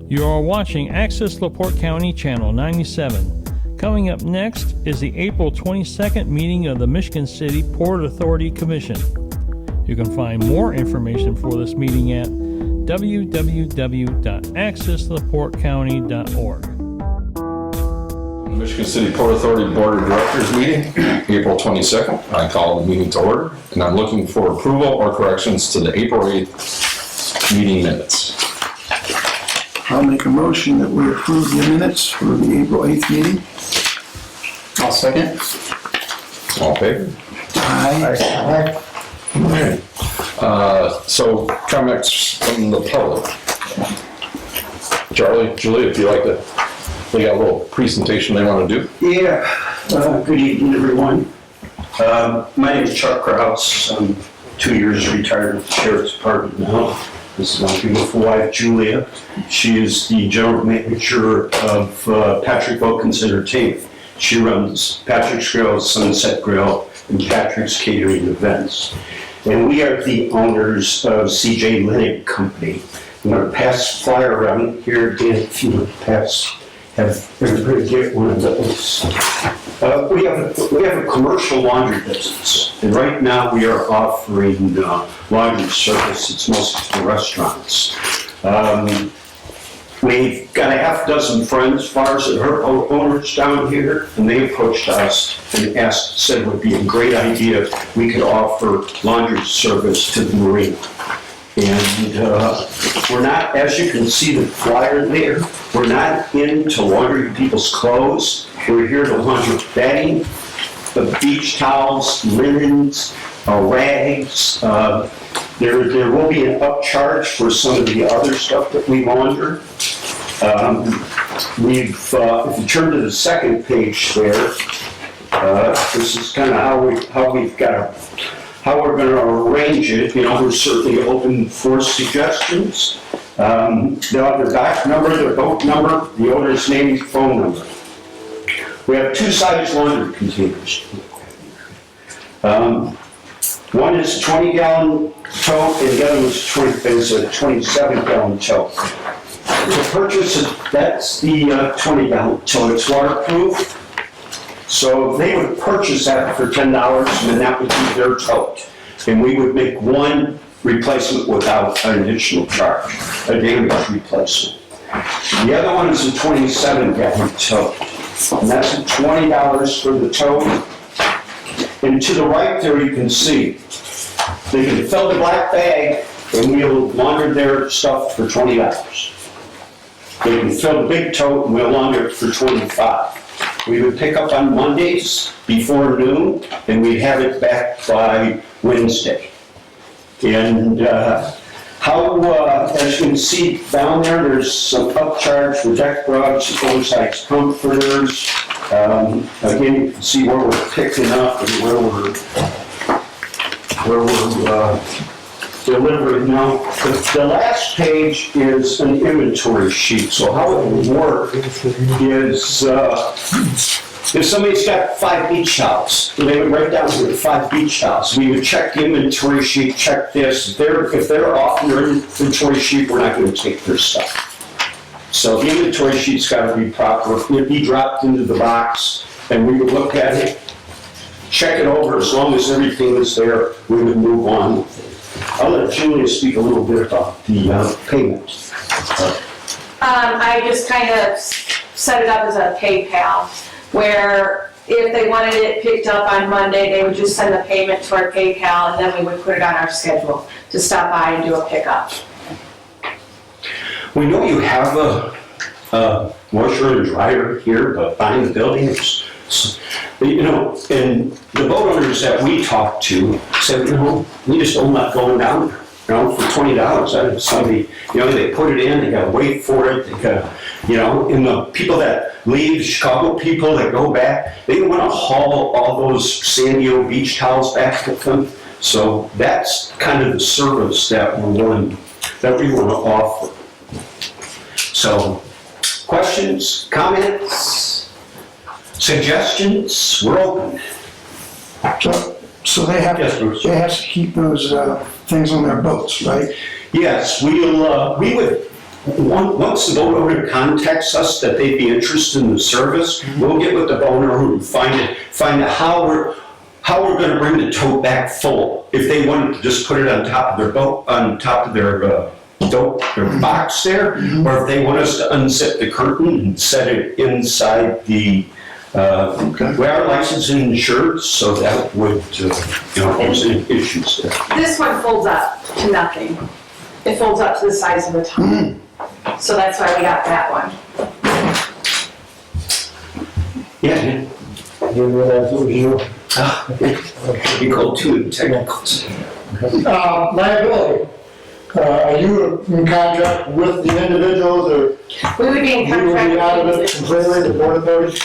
You are watching Access LaPorte County Channel 97. Coming up next is the April 22nd meeting of the Michigan City Port Authority Commission. You can find more information for this meeting at www.accesslaportecounty.org. Michigan City Port Authority Board of Directors meeting, April 22nd. I call the meeting to order, and I'm looking for approval or corrections to the April 8th meeting minutes. I'll make a motion that we approve the minutes for the April 8th meeting. I'll second. All in favor? Aye. Okay. So comments from the public. Charlie, Julie, if you like to, they got a little presentation they want to do. Yeah, good evening, everyone. My name is Chuck Kraus. I'm 2 years retired with the Sheriff's Department now. This is my beautiful wife, Julia. She is the general manager of Patrick Wilkins Entertainment. She runs Patrick's Grill, Sunset Grill, and Patrick's Catering Events. And we are the owners of CJ Lennox Company. I'm going to pass a flyer around here again if you would pass. Have everybody get one of those. We have a commercial laundry business, and right now we are offering laundry service. It's mostly to restaurants. We've got a half dozen friends of ours that are owners down here, and they approached us and said it would be a great idea if we could offer laundry service to the marina. And we're not, as you can see the flyer there, we're not into laundering people's clothes. We're here to launder bedding, the beach towels, linens, rags. There will be an upcharge for some of the other stuff that we launder. If you turn to the second page there, this is kind of how we're going to arrange it. You know, we're certainly open for suggestions. They'll have their back number, their boat number, the owner's name, phone number. We have two-size laundry containers. One is a 20-gallon tote, and the other is a 27-gallon tote. The purchase, that's the 20-gallon tote. It's waterproof. So they would purchase that for $10, and then that would be their tote. And we would make one replacement without an additional charge, a damaged replacement. The other one is a 27-gallon tote. And that's $20 for the tote. And to the right there, you can see, they can fill the black bag, and we'll launder their stuff for $20. They can fill the big tote, and we'll launder it for $25. We would pick up on Mondays before noon, and we'd have it back by Wednesday. And as you can see down there, there's some upcharge for deck rugs, oversized comforters. Again, you can see where we're picking up and where we're delivering. Now, the last page is an inventory sheet. So how it would work is if somebody's got 5 beach towels, they would write down here 5 beach towels. We would check the inventory sheet, check this. If they're off their inventory sheet, we're not going to take their stuff. So the inventory sheet's got to be proper. It'd be dropped into the box, and we would look at it, check it over. As long as everything is there, we would move on. I'll let Julia speak a little bit about the payment. I just kind of set it up as a PayPal, where if they wanted it picked up on Monday, they would just send the payment to our PayPal, and then we would put it on our schedule to stop by and do a pickup. We know you have a washer and dryer here behind the building. You know, and the boat owners that we talked to said, we just don't like going down there. For $20, somebody, they put it in, they gotta wait for it, they gotta, and the people that leave, Chicago people that go back, they don't wanna haul all those Sandio beach towels back with them. So that's kind of the service that we want to offer. So, questions, comments, suggestions, we're open. So they have to keep those things on their boats, right? Yes, we would Once the boat owner contacts us that they'd be interested in the service, we'll get with the boat owner and find out how we're gonna bring the tote back full. If they wanted to just put it on top of their boat, on top of their box there, or if they want us to unzip the curtain and set it inside the, we are licensed and insured, so that would, pose any issues there. This one folds up to nothing. It folds up to the size of a tongue. So that's why we got that one. Yeah. Didn't realize it was you. You go to the technicals. Liability. Are you in contract with the individuals or We would be in you will be out of contract it with completely, the Port Authority?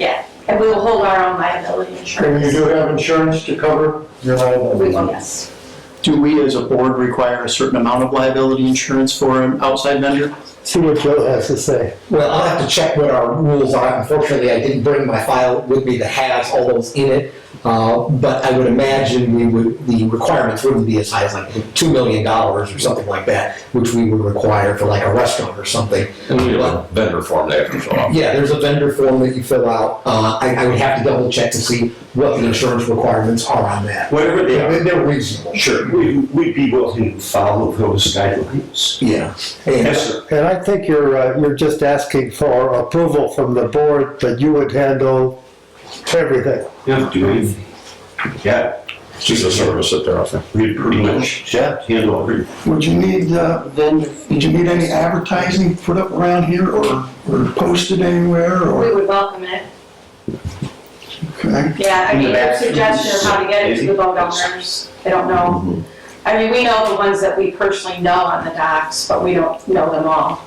Yeah, and we will hold our own liability And you insurance. do have insurance to cover your We liability? will, yes. Do we as a board require a certain amount of liability insurance for an outside vendor? See what Joe has to say. Well, I'll have to check what our rules are. Unfortunately, I didn't bring my file with me that has all those in it. But I would imagine the requirements wouldn't be as high as like $2 million or something like that, which we would require for like a restaurant or something. And we have a vendor form they have to fill out. Yeah, there's a vendor form that you fill out. I would have to double check to see what the insurance requirements are on that. Whatever they are. They're reasonable. Sure, we'd be willing to follow those guidelines. Yeah. And Yes, sir. And I think you're just asking for approval from the board that you would handle everything. You don't do anything. Yeah, It's just a service that they're offering. we pretty much handle everything. Would you need, did you need any advertising put up around here or posted anywhere We or? would welcome it. Okay. Yeah, I In the mean, their bathrooms, suggestion of how to get it to the boat owners, they don't know. I mean, we know the ones that we personally know on the docks, but we don't know them all.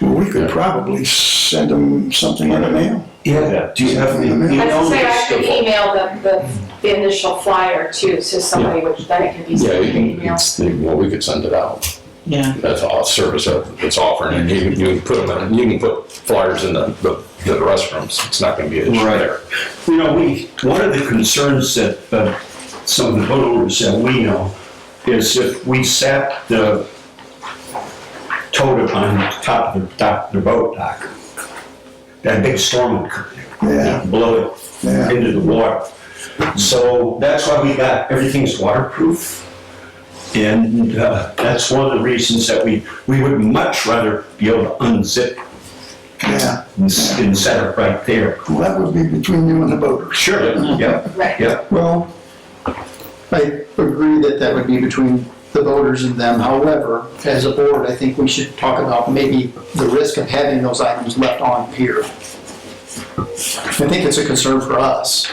Well, we could probably send them something in the mail. Yeah. Do you have the I was email gonna say, I list could of- email the initial flyer too, so somebody would, then it could be Yeah, sent you in can, email. well, we could send it out. Yeah. That's all service that's offered, and you can put them in, you can put flyers in the restrooms. It's not gonna be an issue Right. there. You know, one of the concerns that some of the boat owners that we know is if we sat the totem on top of their boat dock, that big storm would come Yeah. and blow it Yeah. into the water. So that's why we got, everything's waterproof. And that's one of the reasons that we would much rather be able to unzip Yeah. and set it right there. Well, that would be between you and the boaters. Sure, yeah, Right. yeah. Well, I agree that that would be between the voters and them. However, as a board, I think we should talk about maybe the risk of having those items left on pier. I think it's a concern for us.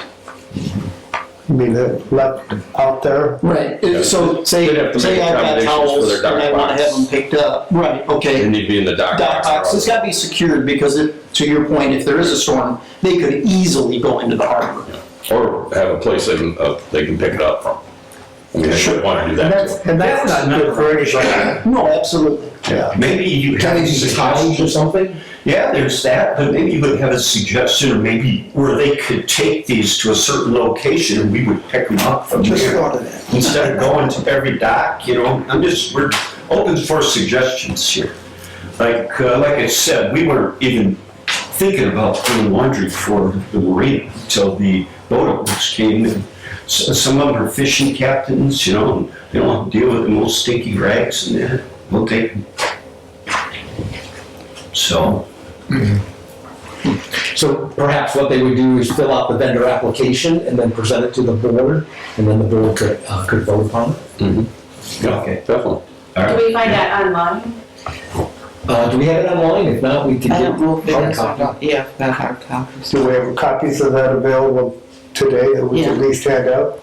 You mean left out there? Right, Yeah. so say They'd have to I've make got accommodations for towels their and dock I wanna box. have them picked up. Right, okay. They need to be in the dock Dock box, it's box. gotta be secured because to your point, if there is a storm, they could easily go into the harbor. Or have a place they can pick it up from. I mean, they should wanna do that too. And that's not good for anybody. No, absolutely. Yeah. Maybe you have Can a they use towels or suggestion. something? Yeah, there's that, but maybe you would have a suggestion, or maybe where they could take these to a certain location and we would pick them up from Just there. thought of that. Instead of going to every dock, we're open for suggestions here. Like I said, we weren't even thinking about doing laundry for the marina until the boat owners came in. Some of them are fishing captains, they don't have to deal with the most stinky rags and that, we'll take them. So, So perhaps what they would do is fill out the vendor application and then present it to the board, and then the board could vote upon it. okay. Definitely. All Do right. we find that online? Do we have it online? If not, we can I get don't know if it hard is, copy. yeah, got hard copies. Do we have copies of that available today that we can at Yeah. least hand out?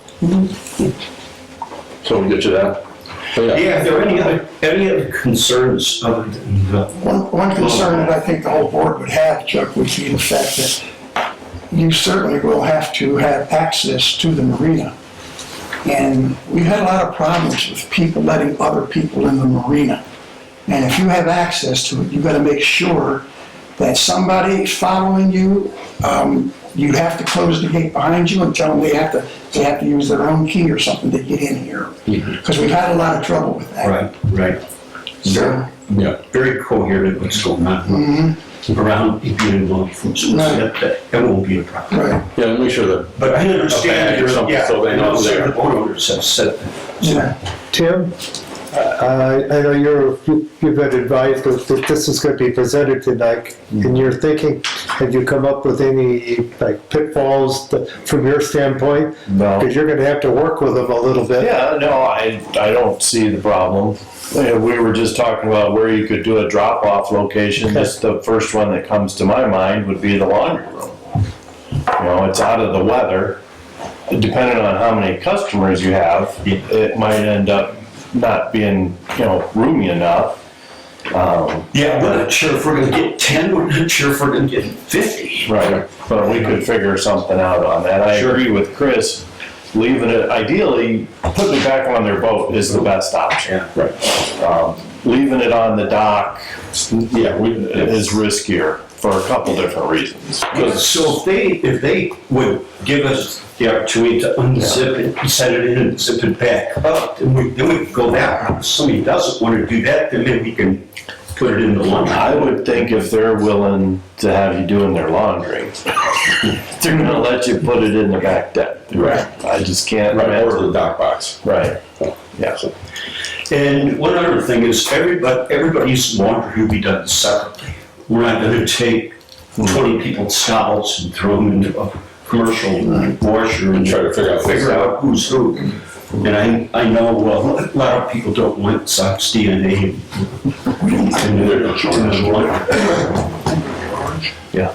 So we'll get you that. So, Yeah, if there are any other concerns other than the One concern that I think the whole board would have, Chuck, would be the fact that you certainly will have to have access to the marina. And we've had a lot of problems with people letting other people in the marina. And if you have access to it, you've got to make sure that somebody's following you. You have to close the gate behind you and tell them they have to use their own key or something to get in here. Because we've had a lot of trouble with that. Right. So, Yeah. very coherent what's going on around being law enforcement. So that won't be a problem. right, Yeah, and make sure that, But I understand, or something, yeah, so they know who they are. the board owners have said that. yeah. Tim, I know you've been advised that this is going to be presented tonight, and you're thinking, have you come up with any like pitfalls from your standpoint? No. Because you're going to have to work with them a little bit. Yeah, no, I don't see the problem. We were just talking about where you could do a drop-off location. Just the first one that comes to my mind would be the laundry room. You know, it's out of the weather. Depending on how many customers you have, it might end up not being, roomy enough. Yeah, we're not sure if we're gonna get 10, we're not sure if we're gonna get 50. Right, but we could figure something out on that. I agree with Chris, leaving it, ideally, putting it back on their boat is the best option. right. Leaving it on the dock, is riskier for a couple different reasons. So if they would give us the opportunity to unzip it, set it in and zip it back up, then we could go that route. If somebody doesn't want to do that, then maybe we can put it in the laundry. I would think if they're willing to have you doing their laundry, they're gonna let you put it in the back deck. Right. I just can't Right, or the imagine. dock box. Right, yeah. And one other thing is everybody's laundry will be done separately. We're not gonna take 20 people's towels and throw them into a commercial washer and Try to figure out who's who. And I know a lot of people don't want Sox DNA. Yeah,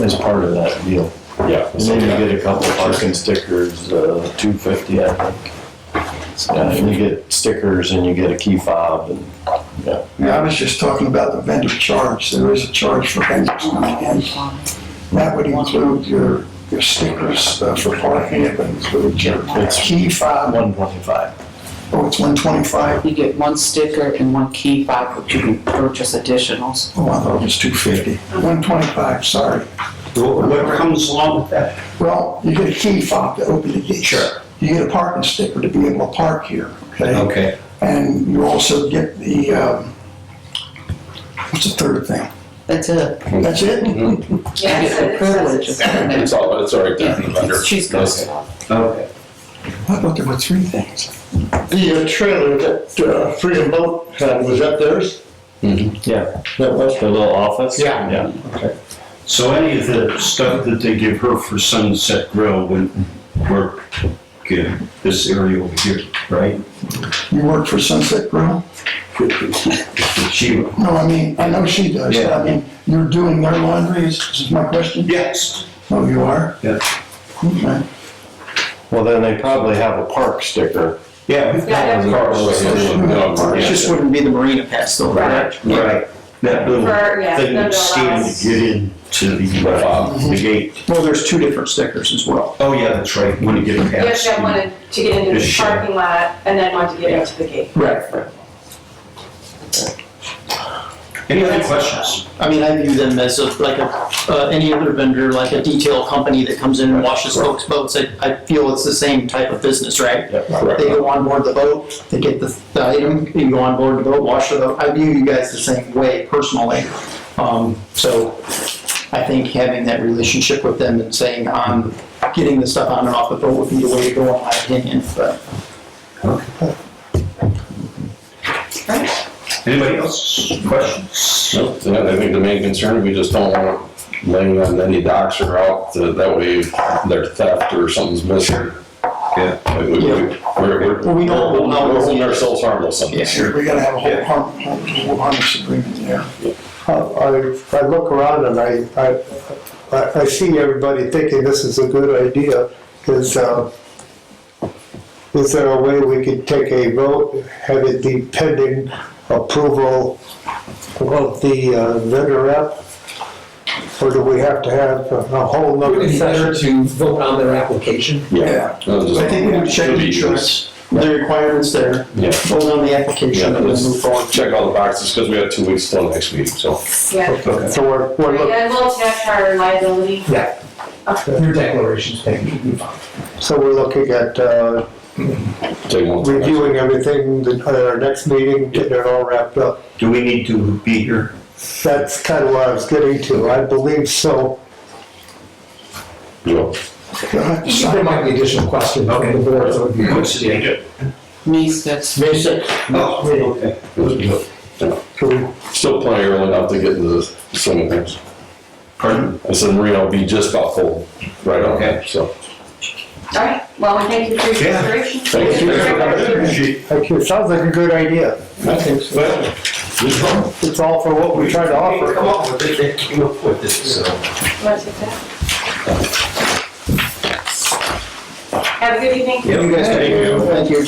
as part of that deal. Yeah. And then you get a couple parking stickers, $250, I think. And you get stickers and you get a key fob and, yeah. Yeah, I was just talking about the vendor charge. There is a charge for vendors coming in. That would include your stickers for parking, it would include your key fob. $125. Oh, it's 125? You get one sticker and one key fob, but you can purchase additionals. Oh, I thought it was 250. 125, sorry. What comes along with that? Well, you get a key fob to open the gate. Sure. You get a parking sticker to be able to park here, okay? Okay. And you also get the, what's the third thing? That's it. That's it? You get the privilege of having It's it. all, it's all right there. Under- She's got Okay. stuff. Okay. I thought there were three things. The trailer that Freedom Boat had, was that theirs? Yeah, That was? the little office? Yeah. Yeah. So any of the stuff that they give her for Sunset Grill would work good, this area over here, right? You work for Sunset Grill? She, No, I mean, I know she does. Yeah. I mean, you're doing their laundry, is my question? yes. Oh, you are? Yeah. Okay. Well, then they probably have a park sticker. Yeah. we've got Yeah, the cars. It just wouldn't be the Marina Pass though, correct? Right. That little For, yeah, thing no that stand allows. to get into the gate. Well, there's two different stickers as well. Oh, yeah, that's right, when you get You have past. to have one to get into The the shed. parking lot and then one to get into the gate. Right. Any other questions? I mean, I view them as any other vendor, like a detail company that comes in and washes folks' boats. I feel it's the same type of business, right? Correct. They go on board the boat, they get the item, you go on board the boat, wash the boat. I view you guys the same way personally. So I think having that relationship with them and saying, getting the stuff on and off the boat would be the way to go, in my opinion, but. Anybody else? Questions? Nope. Yeah, I think the main concern, we just don't want it laying on any docks or out, that way there's theft or something's missing. Yeah. We're Well, we know- we're holding ourselves harmless on this. We gotta have a whole harmless agreement there. I look around and I see everybody thinking this is a good idea. Is there a way we could take a vote, have it be pending approval of the vendor rep? Or do we have to have a whole Would nother it be better session? to vote on their application? Yeah. I think we would check the insurance, the requirements there, Yeah. vote on the application and then move forward. Check all the boxes, because we have 2 weeks till next week, so. Yeah. So we're looking. And we'll attach our liability. Yeah. Your declaration's paying, you'll be fine. So we're looking at Take one. reviewing everything at our next meeting, getting it all wrapped up. Do we need to be here? That's kind of what I was getting to. I believe so. Joe? You'll have to sign There might be additional questions from the board, so it would be good to see. May 6th. Oh, okay. Still plenty early enough to get into the swing of things. Pardon? I said Marina will be just about full, right on Okay. that, so. All right, well, we thank you for your Yeah. consideration. Thank you. Okay, it sounds like a good idea. I think so. Well, It's all for what we try to offer. come up with it, they came up with it, so. Want to take that? Have a good evening. You guys, thank you. Thank you.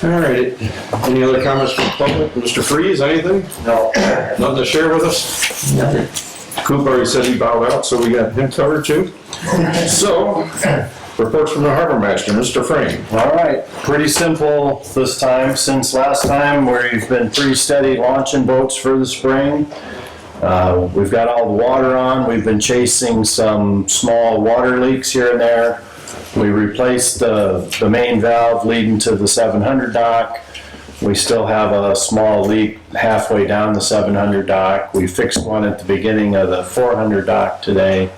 All right, any other comments from the public? Mr. Freeze, anything? No. Nothing to share with us? Nothing. Coop already said he bowed out, so we got him covered too. So, reports from the harbor master, Mr. Frame. All right, pretty simple this time. Since last time, we've been pretty steady launching boats for the spring. We've got all the water on. We've been chasing some small water leaks here and there. We replaced the main valve leading to the 700 dock. We still have a small leak halfway down the 700 dock. We fixed one at the beginning of the 400 dock today.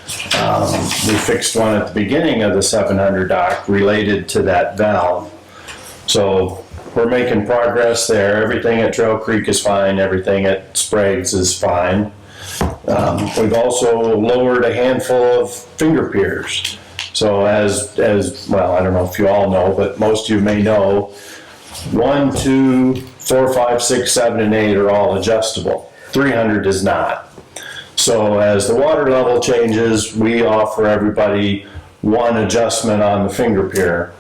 We fixed one at the beginning of the 700 dock related to that valve. So we're making progress there. Everything at Trail Creek is fine. Everything at Sprague's is fine. We've also lowered a handful of finger piers. So as well, I don't know if you all know, but most of you may know, 1, 2, 4, 5, 6, 7, and 8 are all adjustable. 300 is not. So as the water level changes, we offer everybody one adjustment on the finger pier.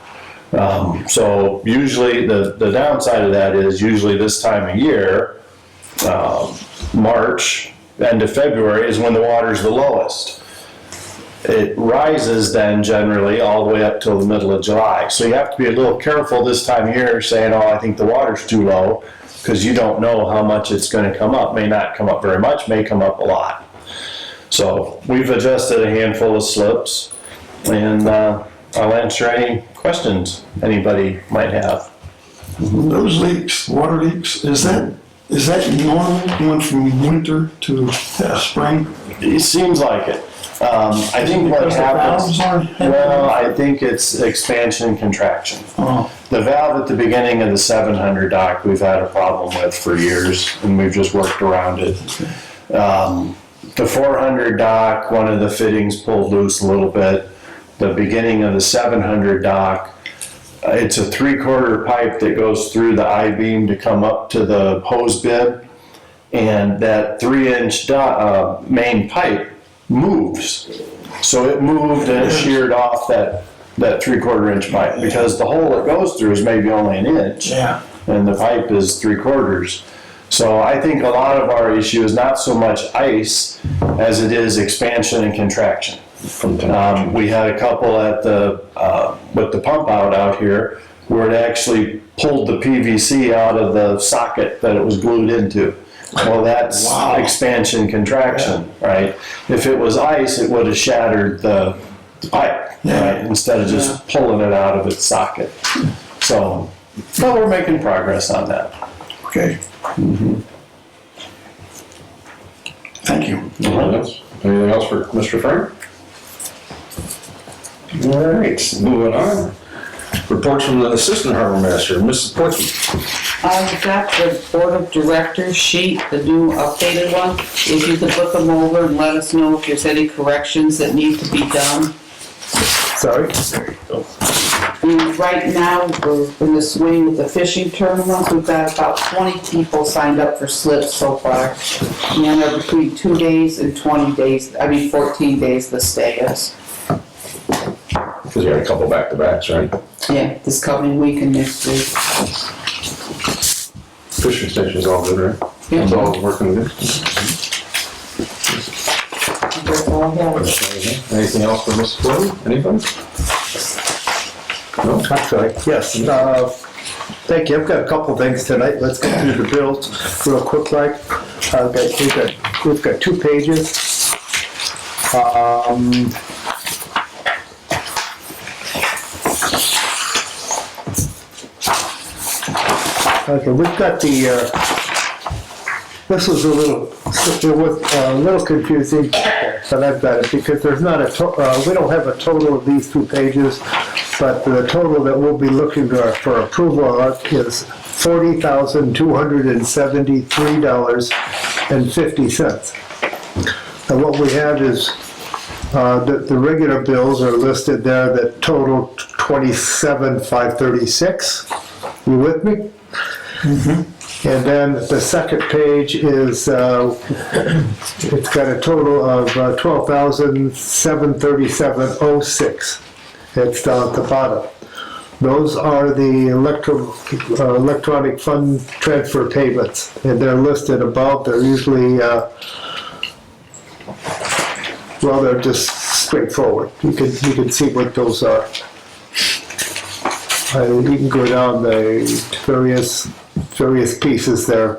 So usually the downside of that is usually this time of year, March, end of February is when the water's the lowest. It rises then generally all the way up till the middle of July. So you have to be a little careful this time of year saying, oh, I think the water's too low, because you don't know how much it's going to come up. May not come up very much, may come up a lot. So we've adjusted a handful of slips, and I'll answer any questions anybody might have. Those leaks, water leaks, is that normal going from winter to spring? It seems like it. I think what Because the happens, valves are- well, I think it's expansion and contraction. Oh, The valve at the beginning of the 700 dock, we've had a problem with for years, and we've just worked around it. The 400 dock, one of the fittings pulled loose a little bit. The beginning of the 700 dock, it's a 3/4 pipe that goes through the I-beam to come up to the hose bib, and that 3-inch main pipe moves. So it moved and it sheared off that 3/4 inch pipe, because the hole it goes through is maybe only an inch. yeah. And the pipe is 3/4. So I think a lot of our issue is not so much ice as it is expansion and contraction. We had a couple at with the pump out here where it actually pulled the PVC out of the socket that it was glued into. Well, that's Wow. expansion, contraction, right? If it was ice, it would have shattered the pipe, right? Instead of just pulling it out of its socket. So, but we're making progress on that. Okay. Thank you. Anything else for Mr. Frank? All right, moving on. Reports from the assistant harbor master, Mrs. Porky. I've got the board of directors sheet, the new updated one. If you could look them over and let us know if there's any corrections that need to be done. Sorry? And right now, we're in the swing with the fishing tournaments. We've got about 20 people signed up for slips so far. And they're between 2 days and 20 days, 14 days the stay is. Because you had a couple back-to-backs, right? Yeah, this coming week and next week. Fishing station's all good, right? Yeah. It's all working good. That's all I have. Anything else for Mrs. Porky? Anybody? No? I'm sorry, yes. Thank you, I've got a couple things tonight. Let's go through the bills real quick, like. We've got 2 pages. Okay, we've got the, this was it was a little confusing, but I've got it, because there's not we don't have a total of these 2 pages, but the total that we'll be looking for approval of is $40,273.50. And what we have is, the regular bills are listed there that total $27,536. You with me? And then the second page is, it's got a total of $12,737.06. It's down at the bottom. Those are the electronic fund transfer payments, and they're listed above. They're usually, well, they're just straightforward. You can see what those are. You can go down the various pieces there,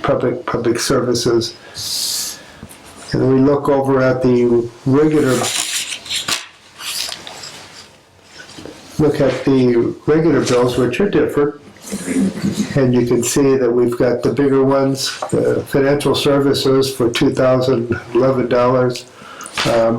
public services. And we look over at the regular bills, which are different. And you can see that we've got the bigger ones, the financial services for $2,011.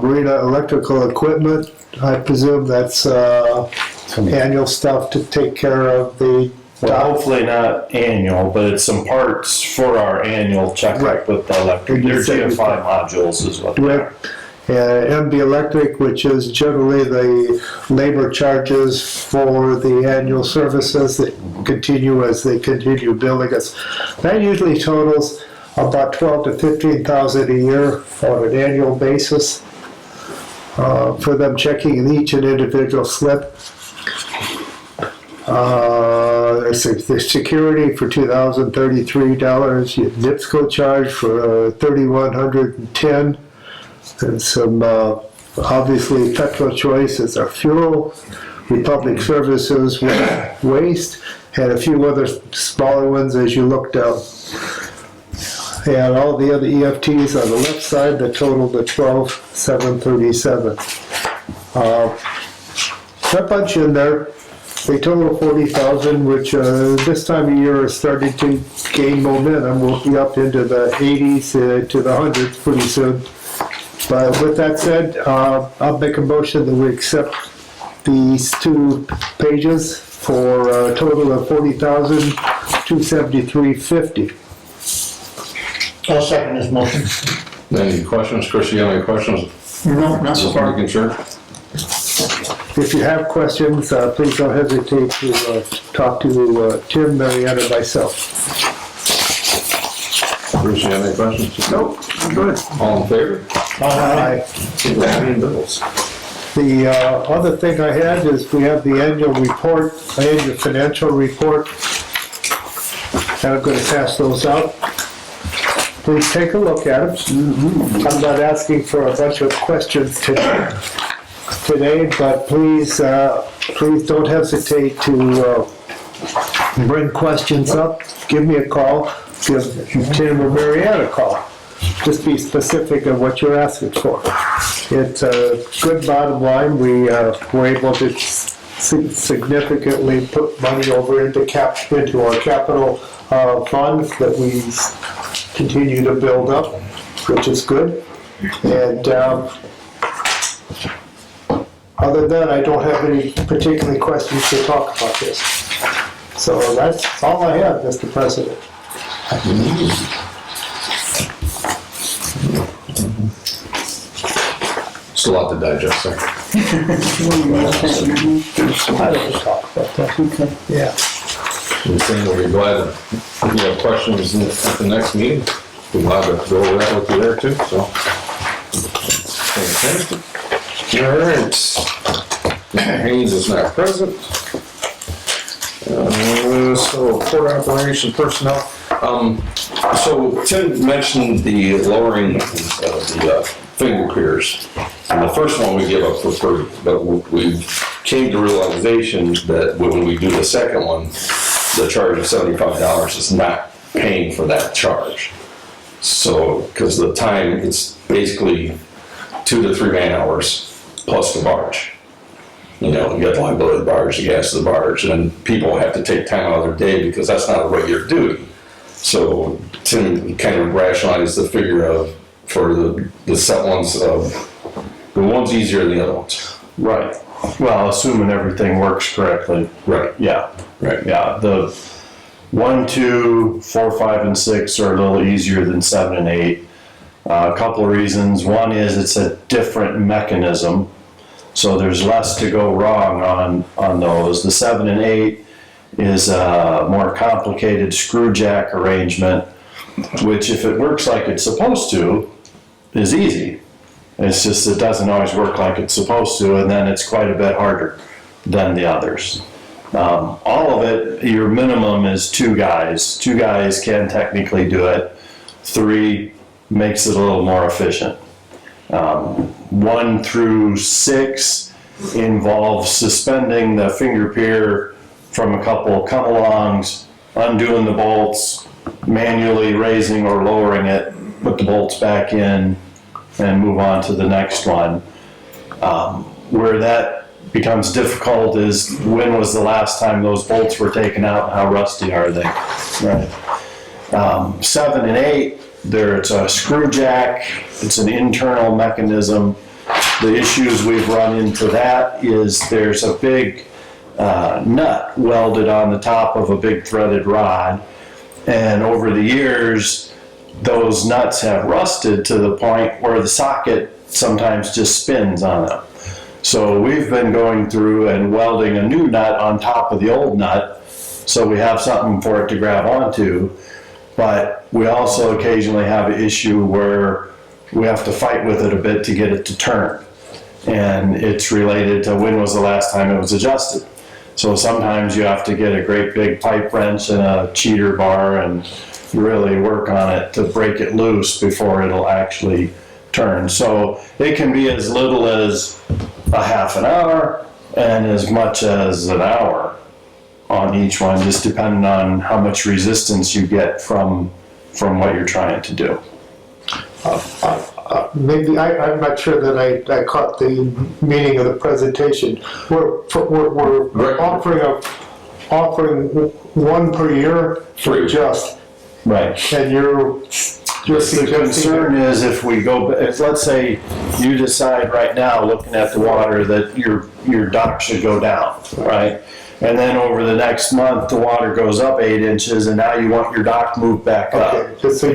Marina electrical equipment, I presume that's annual stuff to take care of the Well, hopefully not annual, but it's some parts for our annual checkup Right. with the electric. They're GFI modules is what they are. MB Electric, which is generally the labor charges for the annual services that continue as they continue billing us. That usually totals about $12,000 to $15,000 a year on an annual basis for them checking in each and individual slip. The security for $2,033, NIPSCO charge for $3,110. And some, obviously, Petro Choice is our fuel, Republic Services, waste, and a few other smaller ones as you look down. And all the other EFTs on the left side that total the $12,737. That bunch in there, they total 40,000, which this time of year is starting to gain momentum. We'll be up into the 80s to the 100s pretty soon. But with that said, I'll make a motion that we accept these 2 pages for a total of $40,273.50. I'll second this motion. Any questions? Chris, you have any questions? No, not so Just far. making sure. If you have questions, please don't hesitate to talk to Tim, Marianne, or myself. Bruce, you have any questions? Nope, I'm good. All in favor? Aye. Paying bills. The other thing I had is we have the annual report, annual financial report. And I'm going to pass those out. Please take a look at them. I'm not asking for a bunch of questions today, but please don't hesitate to bring questions up. Give me a call. Give Tim or Marianne a call. Just be specific of what you're asking for. It's a good bottom line. We were able to significantly put money over into our capital funds that we continue to build up, which is good. And other than that, I don't have any particular questions to talk about this. So that's all I have, Mr. President. It's a lot to digest there. I don't talk about that. Okay. Yeah. Anything, we'll be glad if you have questions at the next meeting. We're glad to go over that with you there too, so. All right. Haynes is not present. So port operation personnel. So Tim mentioned the lowering of the finger piers. And the first one we give up for free, but we came to realization that when we do the second one, the charge of $75 is not paying for that charge. So, because the time, it's basically 2 to 3 man hours plus the barge. You know, you got the liability of the barge, the gas of the barge, and people have to take time out of their day because that's not a regular duty. So Tim kind of rationalized the figure of, for the set ones, the one's easier than the other ones. Right. Well, assuming everything works correctly. Right. Yeah. Right. Yeah. The 1, 2, 4, 5, and 6 are a little easier than 7 and 8. A couple of reasons. One is it's a different mechanism, so there's less to go wrong on those. The 7 and 8 is a more complicated screw jack arrangement, which if it works like it's supposed to, is easy. It's just it doesn't always work like it's supposed to, and then it's quite a bit harder than the others. All of it, your minimum is 2 guys. 2 guys can technically do it. 3 makes it a little more efficient. 1 through 6 involves suspending the finger pier from a couple of come-alongs, undoing the bolts, manually raising or lowering it, put the bolts back in, and move on to the next one. Where that becomes difficult is when was the last time those bolts were taken out, and how rusty are they? Right. 7 and 8, it's a screw jack, it's an internal mechanism. The issues we've run into that is there's a big nut welded on the top of a big threaded rod, and over the years those nuts have rusted to the point where the socket sometimes just spins on them. So we've been going through and welding a new nut on top of the old nut so we have something for it to grab onto. But we also occasionally have an issue where we have to fight with it a bit to get it to turn. And it's related to when was the last time it was adjusted. So sometimes you have to get a great big pipe wrench and a cheater bar and really work on it to break it loose before it'll actually turn. So it can be as little as a half an hour and as much as an hour on each one, just depending on how much resistance you get from what you're trying to do. Maybe, I'm not sure that I caught the meaning of the presentation. We're offering 1 per year for Free. just, Right. and you're The suggesting concern is if let's say you decide right now, looking at the water, that your dock should go down, right? And then over the next month, the water goes up 8 inches, and now you want your dock moved back up. Okay, just so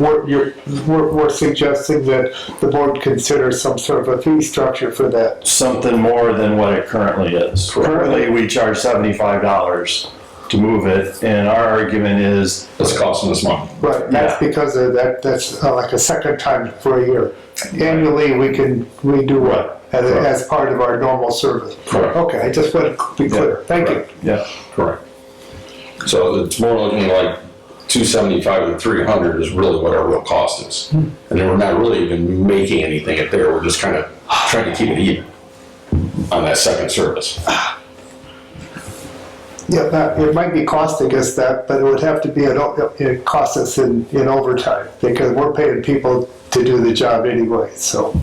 we're suggesting that the board consider some sort of a fee structure for that. Something more than what it currently is. Currently, we charge $75 to move it, and our argument is, It's costing us money. Right, that's Yeah. because of that, that's like a second time for a year. Annually, we can redo Right. it as part of our normal service. Correct. Okay, I just want to be clear, thank you. yeah, Correct. So it's more looking like 275 to 300 is really what our real cost is. And then we're not really even making anything at there, we're just kind of trying to keep it even on that second service. Yeah, it might be costing us that, but it would have to be, it costs us in overtime, because we're paying people to do the job anyway, so.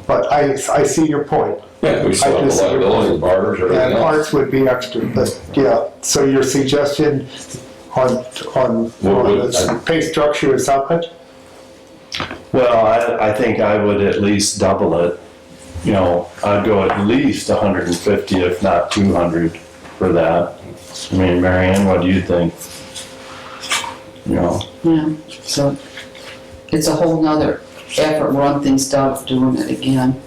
But I see your point. Yeah, we still I have the just- liability of barge or And everything else. parts would be extra, but yeah, so your suggestion on the pay structure is how much? well, I think I would at least double it. You know, I'd go at least 150, if not 200 for that. I mean, Marianne, what do you think? You know, Yeah, so it's a whole nother effort run things down doing it again.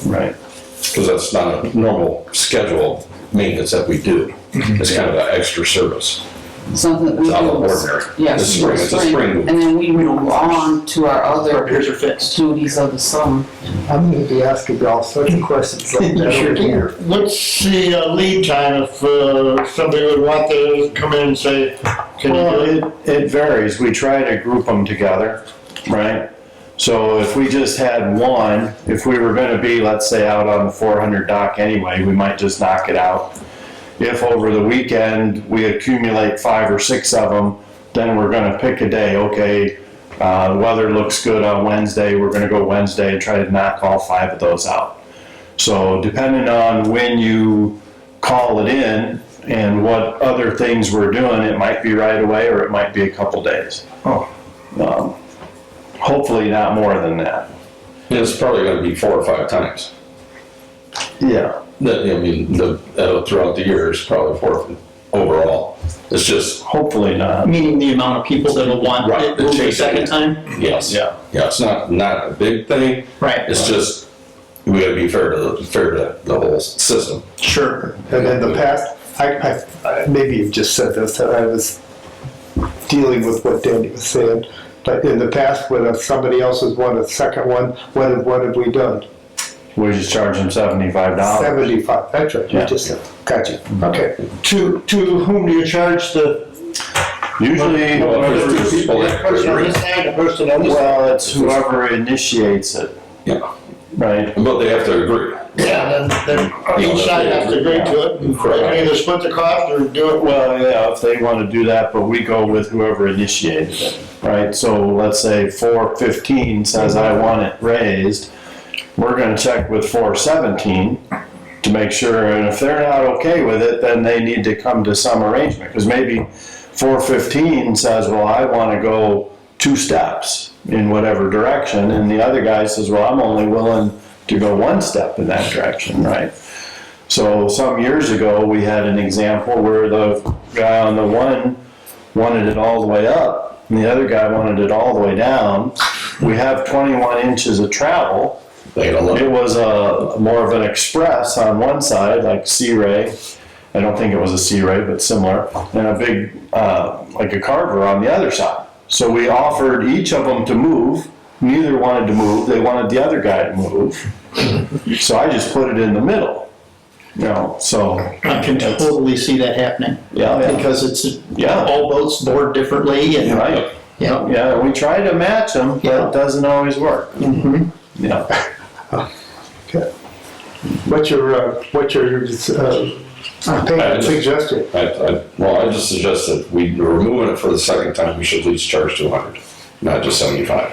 right. Because that's not a normal schedule maintenance that we do. It's kind of an extra service. Something that we It's out do. of ordinary. Yes, It's spring, it's a spring. and then we move on to our other Here's your fix. duties of the summer. I'm gonna be asking you all sorts of questions like that over here. What's the lead time if somebody would want to come in and say, can you Well, do it? it varies. We try to group them together, right? So if we just had one, if we were gonna be, let's say, out on the 400 dock anyway, we might just knock it out. If over the weekend we accumulate 5 or 6 of them, then we're gonna pick a day, okay, the weather looks good on Wednesday, we're gonna go Wednesday and try to knock all 5 of those out. So depending on when you call it in and what other things we're doing, it might be right away or it might be a couple days. Hopefully not more than that. It's probably gonna be 4 or 5 times. Yeah. Throughout the years, probably 4 overall. It's just, Hopefully not. Meaning the amount of people that'll want Right, it moved a second time? yes. Yeah. Yeah, it's not a big thing. Right. It's just, we gotta be fair to the whole system. Sure. And in the past, maybe you just said this, I was dealing with what Danny was saying, but in the past, when somebody else has won a second one, what have we done? We just charge them $75. 75, that's right, you Yeah. just said, gotcha, okay. To whom do you charge the? Usually, Well, if there's 2 people that Person on agree, this side, the person on this side? well, it's whoever initiates it, yeah, right? but they have to agree. Yeah, then each side has to agree to it, and they can either split the cost or do it well. Well, yeah, if they want to do that, but we go with whoever initiated it, right? So let's say 415 says I want it raised, we're gonna check with 417 to make sure, and if they're not okay with it, then they need to come to some arrangement, because maybe 415 says, well, I want to go 2 steps in whatever direction, and the other guy says, well, I'm only willing to go 1 step in that direction, right? So some years ago, we had an example where the guy on the one wanted it all the way up, and the other guy wanted it all the way down. We have 21 inches of travel. They gotta look. It was more of an express on one side, like C-Ray. I don't think it was a C-Ray, but similar, and a big, like a Carver on the other side. So we offered each of them to move. Neither wanted to move. They wanted the other guy to move. So I just put it in the middle. You know, so. I can totally see that happening. Yeah. Because it's, Yeah. all boats board differently and, Right. yeah. Yeah, we try to match them, but Yeah. it doesn't always work. Mhm. Yeah. Okay. What's your suggestion? I just suggest that we're moving it for the second time, we should at least charge 200, not just 75.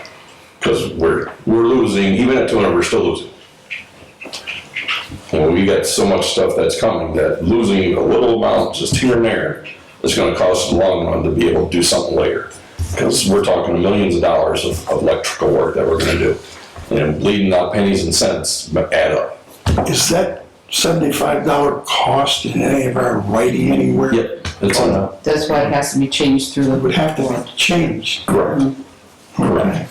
Because we're losing, even at 200, we're still losing. You know, we got so much stuff that's coming that losing a little amount just here and there is gonna cost in the long run to be able to do something later. Because we're talking millions of dollars of electrical work that we're gonna do. And bleeding out pennies and cents add up. Is that $75 cost in any of our writing anywhere? Yep, it's on that. That's why it has to be changed through the. It would have to be changed. Correct. Okay.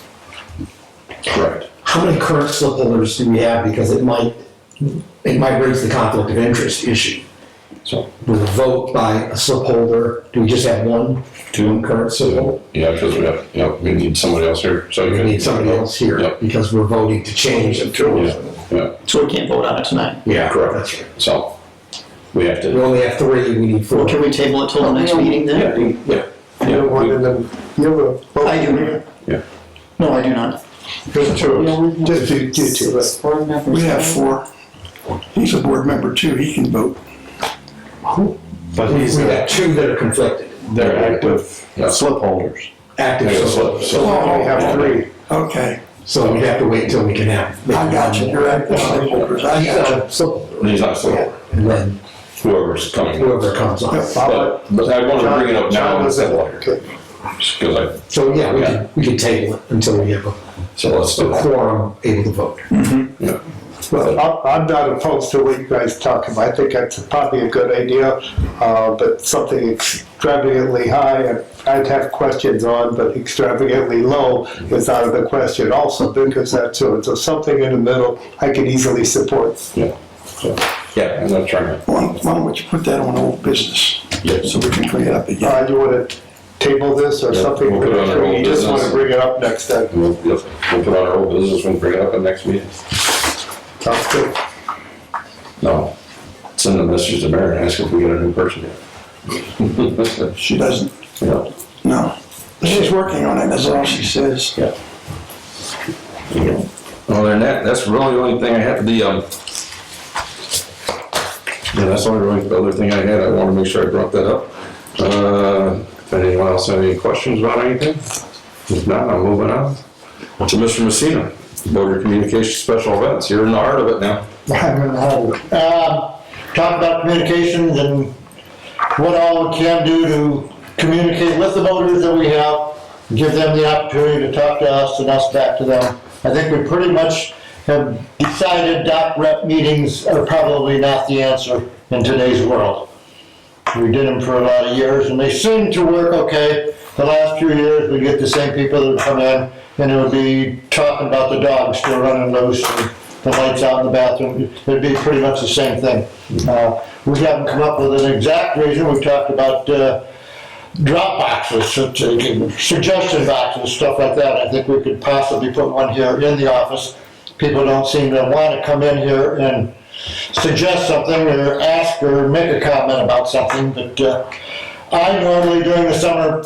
Correct. How many current slip holders do we have? Because it might raise the conflict of interest issue. So, With a vote by a slip holder, do we just have one current slip holder? yeah, because we need somebody else here, so you We can. need somebody else here Yep. because we're voting to change it. Yeah, So we can't vote on it tonight. Yeah, correct. that's right. So, we have We to, only have 3, we need 4. Or can we table it till the next meeting then? yeah. You have one in the, you have a vote? I do. Yeah. No, I do not. There's 2. Just do 2, right? Board members. We have 4. He's a board member too, he can vote. But We got 2 that are conflicted. they're active Yeah. slip holders. Active Yeah, slip so- holders. So we only have 3. Okay, So we have to wait until we can have. I got you, you're right, slip holders, I got you. So, He's not so, and then whoever's coming. whoever comes on. But I want to bring it up now John was instead in. of later. Because So yeah, we can table it until we have so let's a do that. quorum able to vote. Yeah. Well, I'm not opposed to what you guys talk about. I think that's probably a good idea, but something extravagantly high, I'd have questions on, but extravagantly low is out of the question also, because that's, so something in the middle, I could easily support. Yeah. So, yeah, I'm not trying to. Why don't you put that on old business? Yeah. So we can bring it up again. You want to table this or Yeah, something? we'll put it on our old You just want to business. bring it up next time? We'll put on our old business and bring it up at next meeting. Sounds good. No. Send the message to Mary and ask if we get a new person yet. She doesn't, Yeah. no. She's working on it, that's all she says. Yeah. Well, then that's really the only thing I had, yeah, that's the only other thing I had, I want to make sure I brought that up. If anyone else have any questions about anything? If not, I'm moving on to Mr. Messina. Board of Communications Special Events, you're in the heart of it now. Talk about communications and what all we can do to communicate with the voters that we have, give them the opportunity to talk to us and us back to them. I think we pretty much have decided doc rep meetings are probably not the answer in today's world. We did them for a lot of years and they seem to work okay. The last few years, we get the same people that would come in and it would be talking about the dogs still running loose and the lights out in the bathroom. It'd be pretty much the same thing. We haven't come up with an exact reason. We've talked about drop boxes, suggestion boxes, stuff like that. I think we could possibly put one here in the office. People don't seem to want to come in here and suggest something or ask or make a comment about something, but I normally during the summer,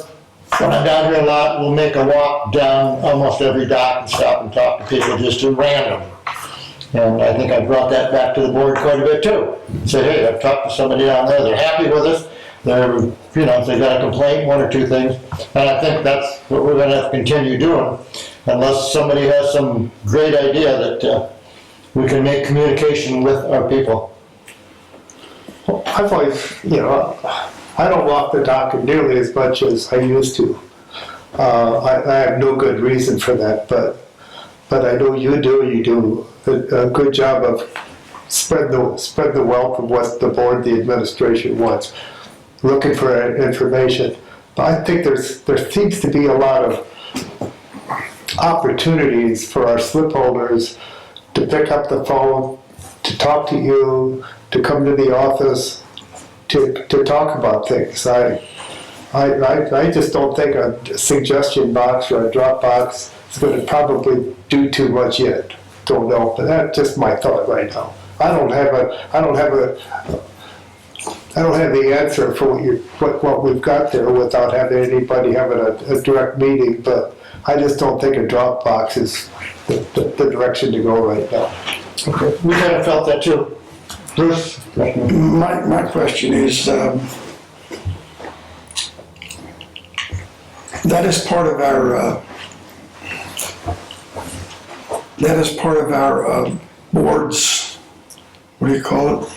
when I'm down here a lot, will make a walk down almost every dock and stop and talk to people just at random. And I think I brought that back to the board quite a bit too. Say, hey, I've talked to somebody down there, they're happy with us, they're, you know, if they got a complaint, one or two things. And I think that's what we're gonna have to continue doing, unless somebody has some great idea that we can make communication with our people. I've always, you know, I don't walk the dock nearly as much as I used to. I have no good reason for that, but I know you do a good job of spread the wealth of what the board, the administration wants, looking for information. But I think there seems to be a lot of opportunities for our slip holders to pick up the phone, to talk to you, to come to the office, to talk about things. I just don't think a suggestion box or a drop box is going to probably do too much yet. Don't know, but that's just my thought right now. I don't have the answer for what we've got there without having anybody having a direct meeting. But I just don't think a drop box is the direction to go right now. Okay, we kind of felt that too. Bruce? My question is, that is part of our board's, what do you call it?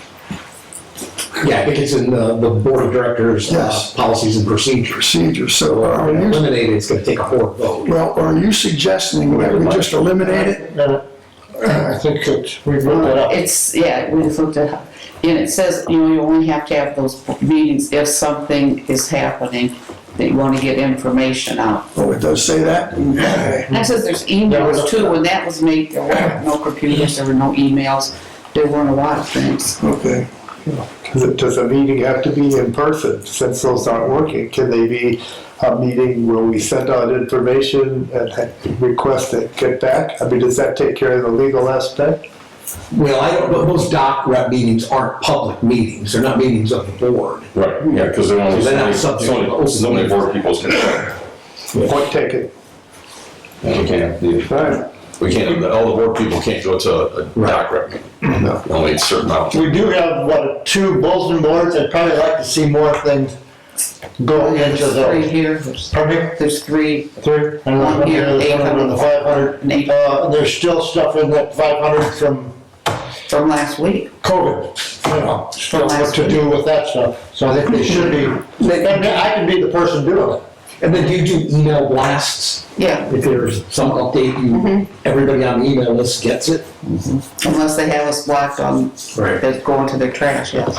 Yeah, I think it's in the board of directors, Yes. policies and procedures. Procedures, so are you, Eliminated, it's gonna take a board vote. well, are you suggesting that we just eliminate it? I think that we brought that up. It's, yeah, we just looked at, and it says, you know, you only have to have those meetings if something is happening, that you want to get information out. Oh, it does say that? Okay. And it says there's emails too, when that was made, there were no computers, there were no emails, there weren't a lot of things. Okay. Does a meeting have to be in person, since those aren't working? Can they be a meeting where we send out information and request it get back? I mean, does that take care of the legal aspect? Well, I don't know, most doc rep meetings aren't public meetings, they're not meetings of the board. Right, yeah, because they're only, They're not subject to so many board people's concern. Point taken. And we can't, all the board people can't go to a doc rep meeting. No. Only a certain amount. We do have, 2 bulletin boards. I'd probably like to see more things go into There's 3 those. here, Pardon me? there's 3, 3? And One here, there's one in the 500. and 8 There's still stuff in that 500 from from last week. COVID, you know, still what to do with that stuff. So I think they should be, and I can be the person doing it. And then do you do email blasts? Yeah, If there's some update, everybody on the email list gets it? unless they have us blocked on, Right. that's going to their trash, yes.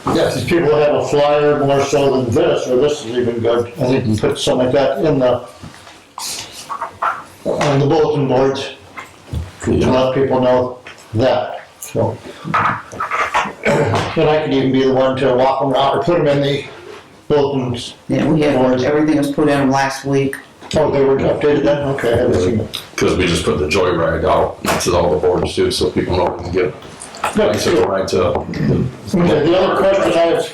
Yes, these people have a flyer more so than this, or this is even good. I think you put something like that on the bulletin boards to let people know that, so. And I could even be the one to walk them around or put them in the bulletins. Yeah, we had, everything was put in last week. Oh, they were updated then? Okay, I haven't seen it. Because we just put the joyride out to all the boards too, so people know when to get nice to ride to. Okay, the other question I've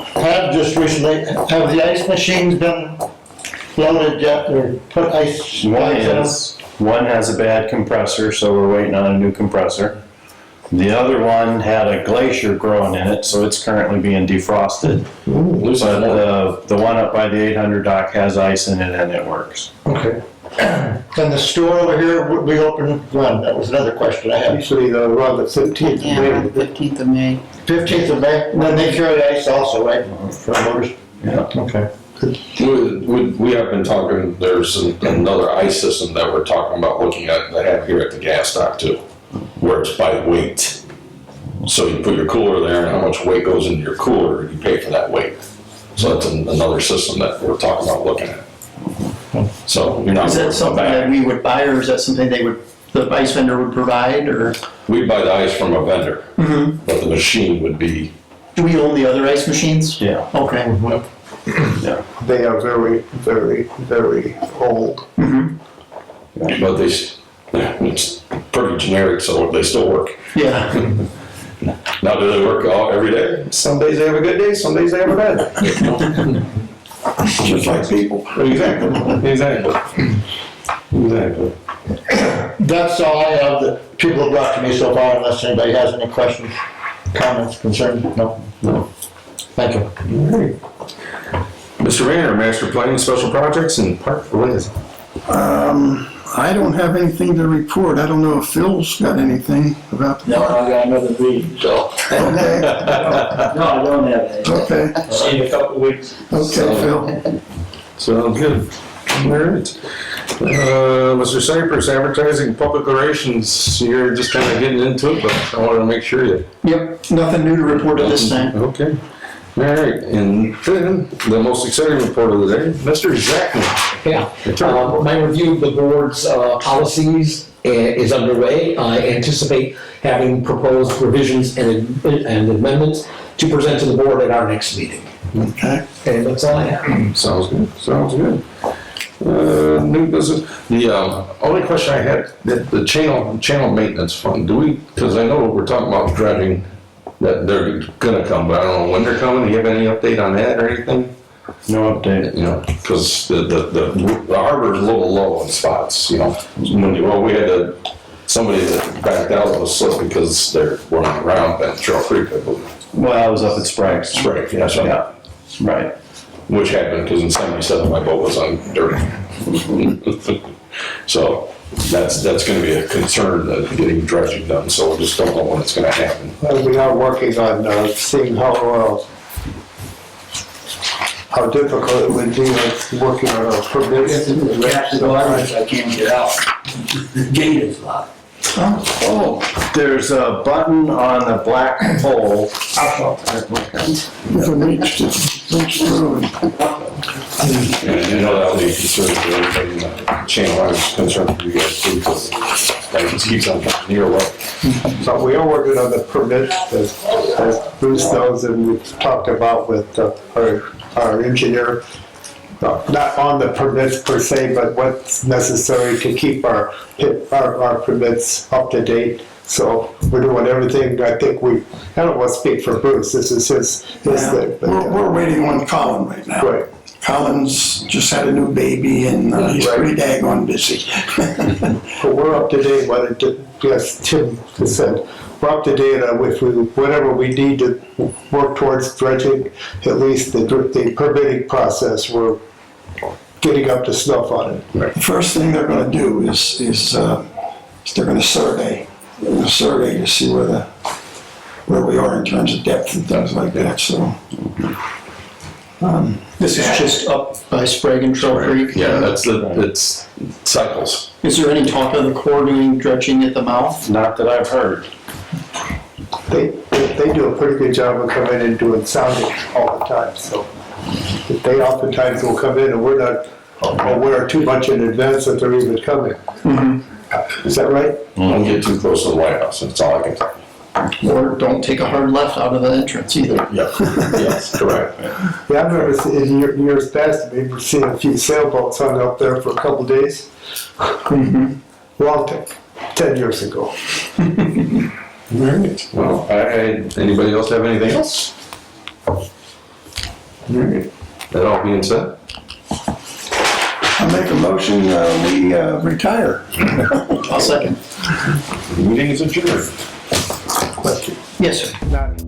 had just recently, have the ice machines been loaded yet, or put ice? One has a bad compressor, so we're waiting on a new compressor. The other one had a glacier growing in it, so it's currently being defrosted. But the one up by the 800 dock has ice in it and it works. Okay, And the store over here would be open when? That was another question I had. Usually around the 15th of Yeah, May. 15th of May. 15th of May, and then they carry ice also, right? For motors? Yeah. Okay. We have been talking, there's another ice system that we're talking about looking at, that I have here at the gas dock too, where it's by weight. So you put your cooler there and how much weight goes into your cooler, you pay for that weight. So that's another system that we're talking about looking at. So you're not. Is that something that we would buy, or is that something the ice vendor would provide, or? We buy the ice from a vendor, but the machine would be, Do we own the other ice machines? Yeah. Okay. They are very, very, very old. but it's pretty generic, so they still work. Yeah. Now, do they work every day? Some days they have a good day, some days they have a bad day. Just like people. Exactly. That's all I have that people have brought to me so far, unless anybody has any questions, comments, concerns? No? No. Thank you. Mr. Mayor, Master Planning Special Projects and Park Liaison. I don't have anything to report. I don't know if Phil's got anything about the No, park. I got another meeting, so. Okay, No, I don't have it. okay, See you in a couple of weeks. okay, Phil. Sounds good. All right. Mr. Cypress, advertising, public relations, you're just kind of getting into it, but I wanted to make sure you. Yep, nothing new to report at this time. Okay. All right, and then the most exciting report of the day, Mr. Zachman. Yeah, my review of the board's policies is underway. I anticipate having proposed revisions and amendments to present to the board at our next meeting. Okay. And that's all I have. Sounds good, sounds good. New business, the only question I had, the channel maintenance fund, do we, because I know we're talking about dredging, that they're gonna come, but I don't know when they're coming. Do you have any update on that or anything? No update. You know, because the harbor's a little low in spots, you know. When we had somebody that backed out of a slip because they're running around at Trail Creek, I believe. Well, I was up at Sprague's. Sprague, yeah, so. Yeah, right. Which happened because in '77 my boat was on dirt. So that's going to be a concern, getting dredging done. So we just don't know when it's going to happen. We are working on seeing how difficult it would be working on our permits. I can't get out. The gate is locked. There's a button on the black pole. There's an H road. And you know that'll be a concern for everybody in the channel. I was concerned for you guys too, because it just keeps on near what. So we are working on the permit, as Bruce knows, and we've talked about with our engineer. Not on the permits per se, but what's necessary to keep our permits up to date. So we're doing everything. I think I don't want to speak for Bruce. This is his thing. But, We're waiting on Colin right now. right. Colin's just had a new baby and he's pretty daggone busy. But we're up to date. Yes, Tim has said, we're up to date with whatever we need to work towards dredging. At least the permitting process, we're getting up to snuff on it. The first thing they're gonna do is they're gonna survey. They're gonna survey to see where we are in terms of depth and things like that, so. This is just up by Sprague and Trail Creek. Yeah, it's cycles. Is there any talk of the Corps doing dredging at the mouth? Not that I've heard. They do a pretty good job of coming in and doing sounding all the time, so they oftentimes will come in and we're not aware too much in advance that they're even coming. Is that right? Don't get too close to the White House. That's all I can tell you. Or don't take a hard left out of the entrance either. Yeah, yes, correct. Yeah, I've never seen, in years past, I've never seen a few sailboats hung up there for a couple days. Long time, 10 years ago. Right. Well, anybody else have anything else? Alright. That all being said, I make a motion, we retire. I'll second. the meeting is adjourned. Yes, sir. Not-